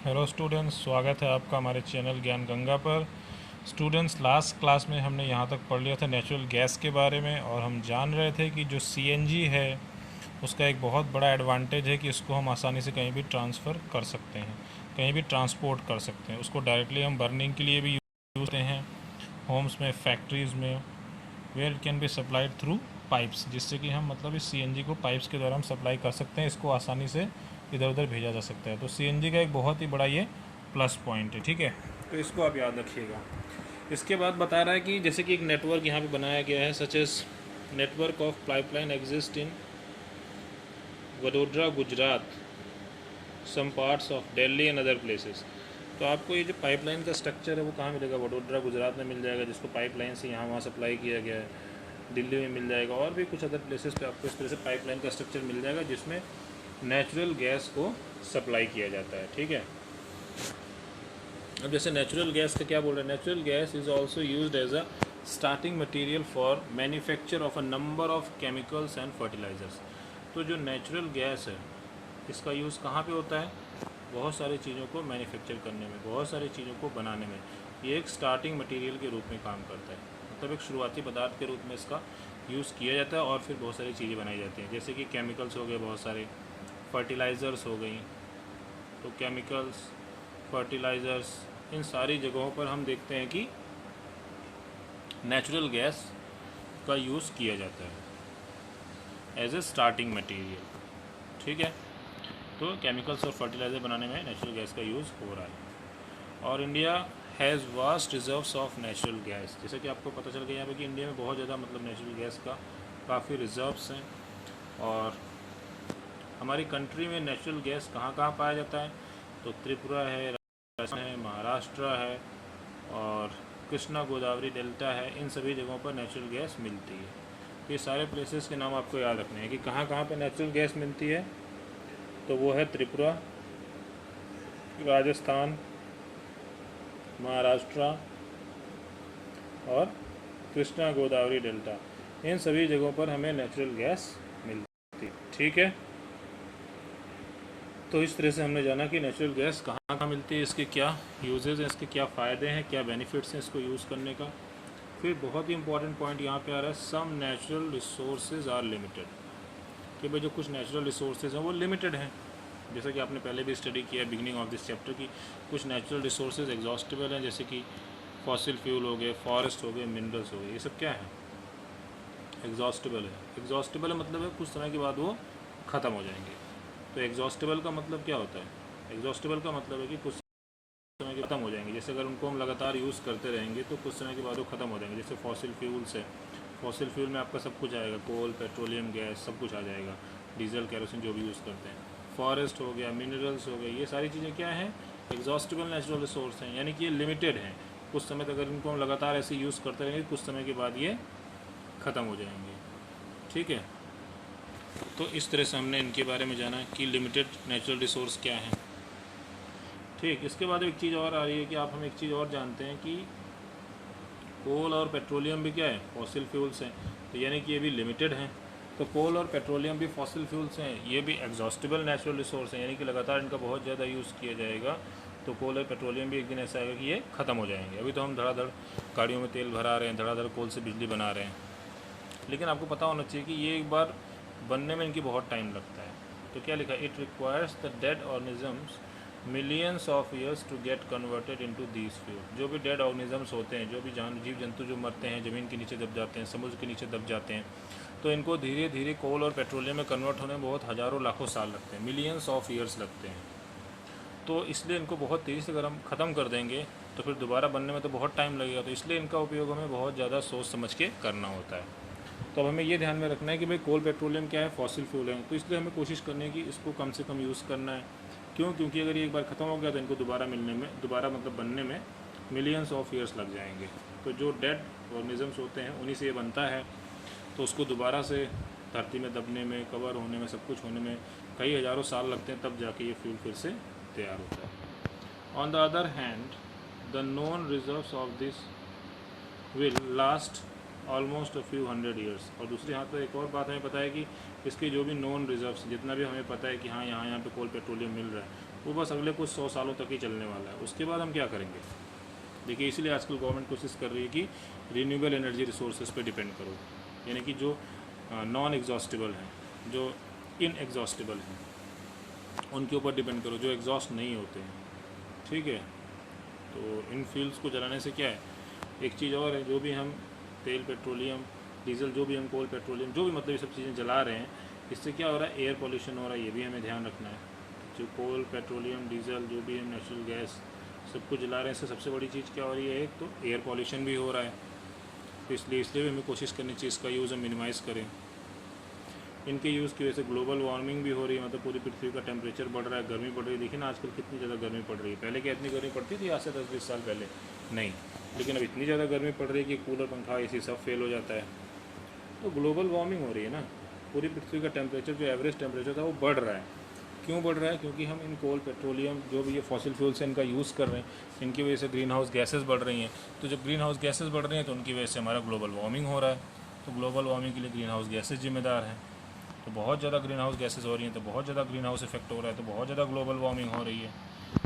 Hello students, स्वागत है आपका हमारे चैनल ज्ञान गंगा पर। स्टूडेंट्स, लास्ट क्लास में हमने यहाँ तक पढ़ लिया था नेचुरल गैस के बारे में, और हम जान रहे थे कि जो सीएनजी है उसका एक बहुत बड़ा एडवांटेज है कि इसको हम आसानी से कहीं भी ट्रांसफ़र कर सकते हैं, कहीं भी ट्रांसपोर्ट कर सकते हैं। उसको डायरेक्टली हम बर्निंग के लिए भी यूज़ करते हैं, होम्स में, फैक्ट्रीज़ में, where it can be supplied through pipes, जिससे कि हम मतलब इस सीएनजी को पाइप्स के द्वारा हम सप्लाई कर सकते हैं, इसको आसानी से इधर उधर भेजा जा सकता है। तो सीएनजी का एक बहुत ही बड़ा ये प्लस पॉइंट है, ठीक है। तो इसको आप याद रखिएगा। इसके बाद बता रहा है कि जैसे कि एक नेटवर्क यहाँ पे बनाया गया है, such as network of pipeline exist in Vadodara Gujarat, some parts of Delhi and other places. तो आपको ये जो पाइपलाइन का स्ट्रक्चर है वो कहाँ मिलेगा? वडोदरा गुजरात में मिल जाएगा, जिसको पाइपलाइन से यहाँ वहाँ सप्लाई किया गया है। दिल्ली में मिल जाएगा, और भी कुछ अदर प्लेसेस पे आपको इस तरह से पाइपलाइन का स्ट्रक्चर मिल जाएगा जिसमें नेचुरल गैस को सप्लाई किया जाता है, ठीक है। अब जैसे नेचुरल गैस का क्या बोल रहे हैं? Natural gas is also used as a starting material for manufacture of a number of chemicals and fertilisers. तो जो नेचुरल गैस है इसका यूज़ कहाँ पे होता है? बहुत सारी चीज़ों को मैन्युफैक्चर करने में, बहुत सारी चीज़ों को बनाने में। ये एक स्टार्टिंग मटेरियल के रूप में काम करता है, मतलब एक शुरुआती पदार्थ के रूप में इसका यूज़ किया जाता है, और फिर बहुत सारी चीज़ें बनाई जाती हैं। जैसे कि केमिकल्स हो गए, बहुत सारे फर्टिलाइज़र्स हो गई। तो केमिकल्स, फर्टिलाइज़र्स, इन सारी जगहों पर हम देखते हैं कि नेचुरल गैस का यूज़ किया जाता है एज ए स्टार्टिंग मटेरियल, ठीक है। तो केमिकल्स और फर्टिलाइज़र बनाने में नेचुरल गैस का यूज़ हो रहा है। और India has vast reserves of natural gas. जैसे कि आपको पता चल गया यहाँ पे कि इंडिया में बहुत ज़्यादा मतलब नेचुरल गैस का काफ़ी रिजर्व्स हैं। और हमारी कंट्री में नेचुरल गैस कहाँ कहाँ पाया जाता है? तो त्रिपुरा है, राजस्थान है, महाराष्ट्र है, और कृष्णा गोदावरी डेल्टा है। इन सभी जगहों पर नेचुरल गैस मिलती है। तो ये सारे प्लेसेस के नाम आपको याद रखने हैं कि कहाँ कहाँ पर नेचुरल गैस मिलती है। तो वो है त्रिपुरा, राजस्थान, महाराष्ट्र और कृष्णा गोदावरी डेल्टा। इन सभी जगहों पर हमें नेचुरल गैस मिलती है, ठीक है। तो इस तरह से हमने जाना कि नेचुरल गैस कहाँ कहाँ मिलती है, इसके क्या यूजेस हैं, इसके क्या फ़ायदे हैं, क्या बेनिफिट्स हैं इसको यूज़ करने का। फिर बहुत ही इंपॉर्टेंट पॉइंट यहाँ पे आ रहा है, some natural resources are limited. कि भाई जो कुछ नेचुरल रिसोर्सेज हैं वो लिमिटेड हैं। जैसा कि आपने पहले भी स्टडी किया बिगिनिंग ऑफ दिस चैप्टर की, कुछ नेचुरल रिसोर्सेज एग्जॉस्टेबल हैं, जैसे कि फॉसिल फ्यूल हो गए, फॉरेस्ट हो गए, मिनरल्स हो गए। ये सब क्या है? एग्जॉस्टेबल है। एग्जॉस्टेबल है मतलब है कुछ समय के बाद वो ख़त्म हो जाएंगे। तो एग्जॉस्टेबल का मतलब क्या होता है? एग्जॉस्टेबल का मतलब है कि कुछ समय के ख़त्म हो जाएंगे। जैसे अगर उनको हम लगातार यूज़ करते रहेंगे तो कुछ समय के बाद वो ख़त्म हो जाएंगे। जैसे फॉसिल फ्यूल्स है, फॉसिल फ्यूल में आपका सब कुछ आएगा, कोल, पेट्रोलियम गैस, सब कुछ आ जाएगा, डीजल, केरोसिन जो भी यूज़ करते हैं। फॉरेस्ट हो गया, मिनरल्स हो गए, ये सारी चीज़ें क्या हैं? एग्जॉस्टेबल नेचुरल रिसोर्स हैं, यानी कि ये लिमिटेड हैं। कुछ समय तक अगर इनको हम लगातार ऐसे यूज़ करते रहेंगे, कुछ समय के बाद ये ख़त्म हो जाएंगे, ठीक है। तो इस तरह से हमने इनके बारे में जाना कि लिमिटेड नेचुरल रिसोर्स क्या हैं, ठीक। इसके बाद एक चीज़ और आ रही है कि आप हम एक चीज़ और जानते हैं कि कोल और पेट्रोलियम भी क्या है? फॉसिल फ्यूल्स हैं। तो यानी कि ये भी लिमिटेड हैं। तो कोल और पेट्रोलियम भी फॉसिल फ्यूल्स हैं, ये भी एग्जॉस्टेबल नेचुरल रिसोर्स हैं, यानी कि लगातार इनका बहुत ज़्यादा यूज़ किया जाएगा तो कोल और पेट्रोलियम भी एक दिन ऐसा आएगा कि ये ख़त्म हो जाएंगे। अभी तो हम धड़ाधड़ गाड़ियों में तेल भरा रहे हैं, धड़ाधड़ कोल से बिजली बना रहे हैं, लेकिन आपको पता होना चाहिए कि ये एक बार बनने में इनकी बहुत टाइम लगता है। तो क्या लिखा? It requires the dead organisms millions of years to get converted into these fuel. जो भी डेड ऑर्गेनिजम्स होते हैं, जो भी जीव जंतु जो मरते हैं, ज़मीन के नीचे दब जाते हैं, समुद्र के नीचे दब जाते हैं, तो इनको धीरे धीरे कोल और पेट्रोलियम में कन्वर्ट होने में बहुत हज़ारों लाखों साल लगते हैं, मिलियंस ऑफ ईयर्स लगते हैं। तो इसलिए इनको बहुत तेज़ी से अगर हम ख़त्म कर देंगे तो फिर दोबारा बनने में तो बहुत टाइम लगेगा। तो इसलिए इनका उपयोग हमें बहुत ज़्यादा सोच समझ के करना होता है। तो अब हमें ये ध्यान में रखना है कि भाई कोल पेट्रोलियम क्या है? फॉसिल फ्यूल है। तो इसलिए हमें कोशिश करनी है कि इसको कम से कम यूज़ करना है। क्यों? क्योंकि अगर ये एक बार ख़त्म हो गया तो इनको दोबारा मिलने में, दोबारा मतलब बनने में मिलियंस ऑफ ईयर्स लग जाएंगे। तो जो डेड ऑर्गेनिजम्स होते हैं उन्हीं से ये बनता है, तो उसको दोबारा से धरती में दबने में, कवर होने में, सब कुछ होने में कई हज़ारों साल लगते हैं, तब जाके ये फ्यूल फिर से तैयार होता है। On the other hand, the known reserves of this will last almost a few 100 years. और दूसरे हाथ पर एक और बात हमें पता है कि इसके जो भी नॉन रिजर्व्स, जितना भी हमें पता है कि हाँ यहाँ पे कोल पेट्रोलियम मिल रहा है, वो बस अगले कुछ 100 सालों तक ही चलने वाला है। उसके बाद हम क्या करेंगे? देखिए, इसलिए आजकल गवर्नमेंट कोशिश कर रही है कि रीन्यूएबल एनर्जी रिसोर्सेज पे डिपेंड करो, यानी कि जो नॉन एग्जॉस्टेबल हैं, जो इनएग्जॉस्टेबल हैं, उनके ऊपर डिपेंड करो, जो एग्जॉस्ट नहीं होते हैं। ठीक है, तो इन फ्यूल्स को जलाने से क्या है, एक चीज़ और है, जो भी हम तेल, पेट्रोलियम, डीजल, जो भी हम कोल, पेट्रोलियम, जो भी मतलब ये सब चीज़ें जला रहे हैं, इससे क्या हो रहा है, एयर पोल्यूशन हो रहा है। ये भी हमें ध्यान रखना है। जो कोल, पेट्रोलियम, डीजल, जो भी हम नेचुरल गैस सब कुछ जला रहे हैं, इससे सबसे बड़ी चीज़ क्या हो रही है, एक तो एयर पोल्यूशन भी हो रहा है। तो इसलिए भी हमें कोशिश करनी चाहिए इसका यूज़ हम मिनिमाइज़ करें। इनके यूज़ की वजह से ग्लोबल वार्मिंग भी हो रही है, मतलब पूरी पृथ्वी का टेम्परेचर बढ़ रहा है, गर्मी बढ़ रही है। देखिए ना आजकल कितनी ज़्यादा गर्मी पड़ रही है। पहले क्या इतनी गर्मी पड़ती थी आज से 10-20 साल पहले? नहीं, लेकिन अब इतनी ज़्यादा गर्मी पड़ रही है कि कूलर, पंखा, एसी सब फेल हो जाता है। तो ग्लोबल वार्मिंग हो रही है ना, पूरी पृथ्वी का टेम्परेचर, जो एवरेज टेम्परेचर था वो बढ़ रहा है। क्यों बढ़ रहा है? क्योंकि हम इन कोल, पेट्रोलियम, जो भी ये फॉसिल फ्यूल्स हैं, इनका यूज़ कर रहे हैं। इनकी वजह से ग्रीन हाउस गैसेज बढ़ रही हैं। तो जब ग्रीन हाउस गैसेज बढ़ रही हैं तो उनकी वजह से हमारा ग्लोबल वार्मिंग हो रहा है। तो ग्लोबल वार्मिंग के लिए ग्रीन हाउस गैसेज जिम्मेदार हैं। तो बहुत ज़्यादा ग्रीन हाउस गैसेज हो रही हैं, तो बहुत ज़्यादा ग्रीन हाउस इफेक्ट हो रहा है, तो बहुत ज़्यादा ग्लोबल वार्मिंग हो रही है।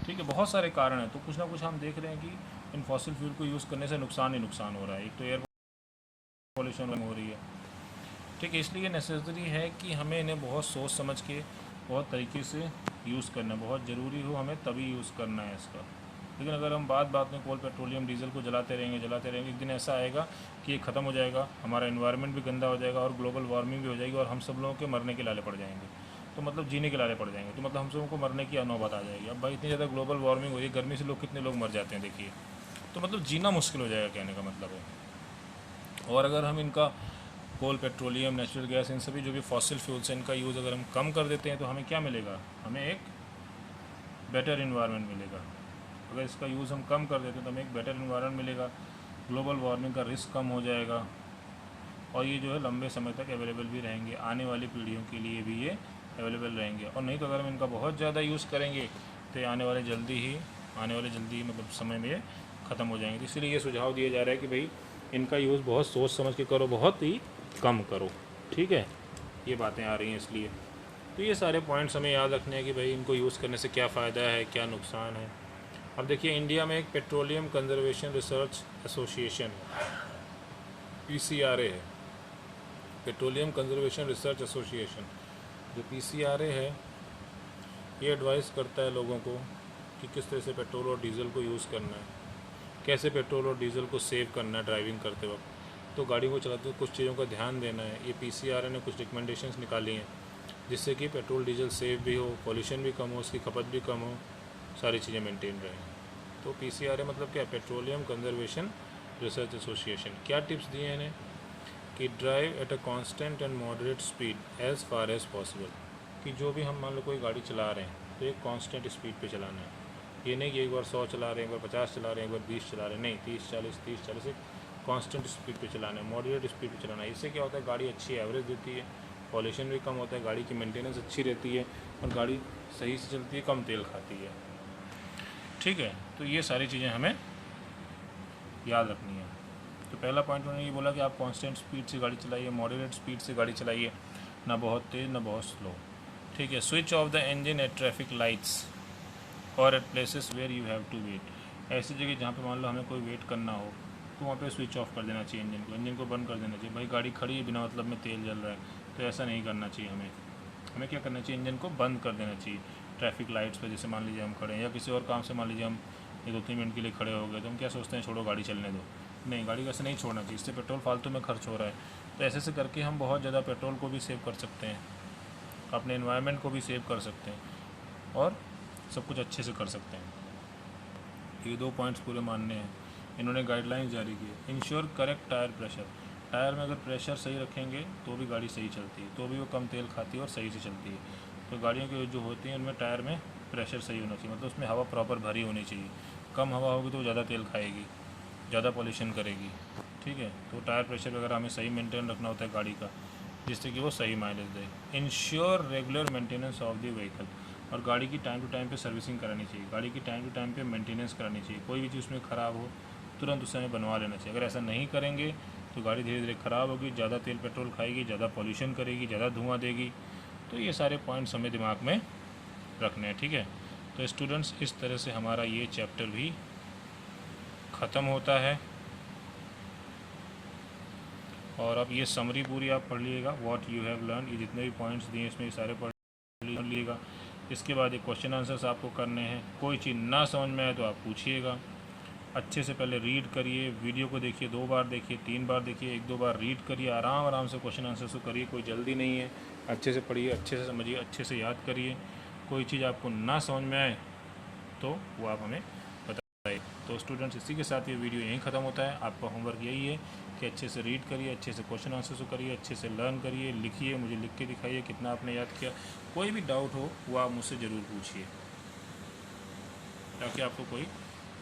ठीक है, बहुत सारे कारण हैं। तो कुछ ना कुछ हम देख रहे हैं कि इन फॉसिल फ्यूल को यूज़ करने से नुकसान ही नुकसान हो रहा है। एक तो एयर पॉल्यूशन हो रही है। ठीक है, इसलिए नेसेसरी है कि हमें इन्हें बहुत सोच समझ के, बहुत तरीके से यूज़ करना, बहुत ज़रूरी हो हमें तभी यूज़ करना है इसका। लेकिन अगर हम बात में कोल, पेट्रोलियम, डीजल को जलाते रहेंगे, एक दिन ऐसा आएगा कि ये ख़त्म हो जाएगा, हमारा एनवायरनमेंट भी गंदा हो जाएगा और ग्लोबल वार्मिंग भी हो जाएगी और हम सब लोगों के मरने के लाले पड़ जाएंगे। तो मतलब जीने के लाले पड़ जाएंगे, तो मतलब हम सबों को मरने की नौबत आ जाएगी। अब भाई इतनी ज़्यादा ग्लोबल वार्मिंग हो रही है, गर्मी से लोग कितने लोग मर जाते हैं देखिए। तो मतलब जीना मुश्किल हो जाएगा, कहने का मतलब है। और अगर हम इनका कोल, पेट्रोलियम, नेचुरल गैस, इन सभी जो भी फॉसिल फ्यूल्स हैं, इनका यूज़ अगर हम कम कर देते हैं तो हमें क्या मिलेगा? हमें एक बेटर इन्वायरमेंट मिलेगा। अगर इसका यूज़ हम कम कर देते हैं तो हमें एक बेटर इन्वायरमेंट मिलेगा, ग्लोबल वार्मिंग का रिस्क कम हो जाएगा और ये जो है लंबे समय तक अवेलेबल भी रहेंगे, आने वाली पीढ़ियों के लिए भी ये अवेलेबल रहेंगे। और नहीं तो अगर हम इनका बहुत ज़्यादा यूज़ करेंगे तो आने वाले जल्दी ही मतलब समय में ख़त्म हो जाएंगे। तो इसीलिए ये सुझाव दिया जा रहा है कि भाई इनका यूज़ बहुत सोच समझ के करो, बहुत ही कम करो। ठीक है, ये बातें आ रही हैं इसलिए। तो ये सारे पॉइंट्स हमें याद रखने हैं कि भाई इनको यूज़ करने से क्या फ़ायदा है, क्या नुकसान है। अब देखिए, इंडिया में एक petroleum conservation research association PCRA है, पेट्रोलियम कंजर्वेशन रिसर्च एसोसिएशन। जो PCRA है ये एडवाइस करता है लोगों को कि किस तरह से पेट्रोल और डीज़ल को यूज़ करना है, कैसे पेट्रोल और डीज़ल को सेव करना है ड्राइविंग करते वक्त। तो गाड़ी को चलाते हुए कुछ चीज़ों का ध्यान देना है। ये PCRA ने कुछ रिकमेंडेशंस निकाली हैं जिससे कि पेट्रोल डीजल सेव भी हो, पॉल्यूशन भी कम हो, उसकी खपत भी कम हो, सारी चीज़ें मेंटेन रहें। तो PCRA मतलब क्या है? Petroleum conservation research association. क्या टिप्स दिए हैं इन्हें कि drive at a constant and moderate speed as far as possible. कि जो भी हम मान लो कोई गाड़ी चला रहे हैं तो एक कांस्टेंट स्पीड पे चलाना है। ये नहीं कि एक बार 100 चला रहे हैं, एक बार 50 चला रहे हैं, एक बार 20 चला रहे हैं, नहीं, 30-40 एक कांस्टेंट स्पीड पे चलाना है, मॉडरेट स्पीड पे चलाना है। इससे क्या होता है, गाड़ी अच्छी एवरेज देती है, पॉल्यूशन भी कम होता है, गाड़ी की मेंटेनेंस अच्छी रहती है और गाड़ी सही से चलती है, कम तेल खाती है। ठीक है, तो ये सारी चीज़ें हमें याद रखनी है। तो पहला पॉइंट उन्होंने ये बोला कि आप कांस्टेंट स्पीड से गाड़ी चलाइए, मॉडरेट स्पीड से गाड़ी चलाइए, ना बहुत तेज़ ना बहुत स्लो। ठीक है, switch off the engine at traffic lights और at places where you have to wait. ऐसी जगह जहाँ पे मान लो हमें कोई वेट करना हो तो वहाँ पे स्विच ऑफ कर देना चाहिए, इंजन को बंद कर देना चाहिए। भाई गाड़ी खड़ी है, बिना मतलब में तेल जल रहा है, तो ऐसा नहीं करना चाहिए। हमें क्या करना चाहिए, इंजन को बंद कर देना चाहिए ट्रैफिक लाइट्स पर। जैसे मान लीजिए हम खड़े हैं या किसी और काम से मान लीजिए हम 2-3 मिनट के लिए खड़े हो गए, तो हम क्या सोचते हैं, छोड़ो गाड़ी चलने दो। नहीं, गाड़ी वैसे नहीं छोड़ना चाहिए, इससे पेट्रोल फालतू में खर्च हो रहा है। तो ऐसे करके हम बहुत ज़्यादा पेट्रोल को भी सेव कर सकते हैं, अपने एनवायरनमेंट को भी सेव कर सकते हैं और सब कुछ अच्छे से कर सकते हैं। ये 2 पॉइंट्स पूरे मानने हैं। इन्होंने गाइडलाइंस जारी की है। Ensure correct tyre pressure. Tyre में अगर प्रेशर सही रखेंगे तो भी गाड़ी सही चलती है, तो भी वो कम तेल खाती है और सही से चलती है। तो गाड़ियों की जो होती हैं उनमें टायर में प्रेशर सही होना चाहिए, मतलब उसमें हवा प्रॉपर भरी होनी चाहिए। कम हवा होगी तो ज़्यादा तेल खाएगी, ज़्यादा पॉल्यूशन करेगी। ठीक है, तो टायर प्रेशर वगैरह हमें सही मेंटेन रखना होता है गाड़ी का, जिससे कि वो सही mileage they. Ensure regular maintenance of the vehicle. और गाड़ी की टाइम टू टाइम पे सर्विसिंग करानी चाहिए, गाड़ी की टाइम टू टाइम पे मेंटेनेंस करानी चाहिए। कोई भी चीज़ उसमें ख़राब हो तुरंत उसे हमें बनवा लेना चाहिए। अगर ऐसा नहीं करेंगे तो गाड़ी धीरे धीरे ख़राब होगी, ज़्यादा तेल पेट्रोल खाएगी, ज़्यादा पॉल्यूशन करेगी, ज़्यादा धुआं देगी। तो ये सारे पॉइंट्स हमें दिमाग में रखने हैं, ठीक है। तो स्टूडेंट्स, इस तरह से हमारा ये चैप्टर भी ख़त्म होता है। और अब ये समरी पूरी आप पढ़ लीजिएगा, व्हाट यू हैव लर्न, ये जितने भी पॉइंट्स दिए इसमें सारे पढ़ लीजिएगा। इसके बाद ये क्वेश्चन आंसर्स आपको करने हैं। कोई चीज़ ना समझ में आए तो आप पूछिएगा। अच्छे से पहले रीड करिए, वीडियो को देखिए, 2 बार देखिए, 3 बार देखिए, 1-2 बार रीड करिए, आराम आराम से क्वेश्चन आंसर्स को करिए, कोई जल्दी नहीं है। अच्छे से पढ़िए, अच्छे से समझिए, अच्छे से याद करिए। कोई चीज़ आपको ना समझ में आए तो वो आप हमें बताइए। तो स्टूडेंट्स, इसी के साथ ये वीडियो यहीं ख़त्म होता है। आपका होमवर्क यही है कि अच्छे से रीड करिए, अच्छे से क्वेश्चन आंसर्स को करिए, अच्छे से लर्न करिए, लिखिए, मुझे लिख के दिखाइए कितना आपने याद किया। कोई भी डाउट हो वो आप मुझसे ज़रूर पूछिए, ताकि आपको कोई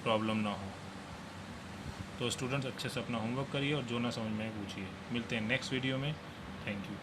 प्रॉब्लम ना हो। तो स्टूडेंट्स, अच्छे से अपना होमवर्क करिए और जो ना समझ में आए पूछिए। मिलते हैं नेक्स्ट वीडियो में। Thank you.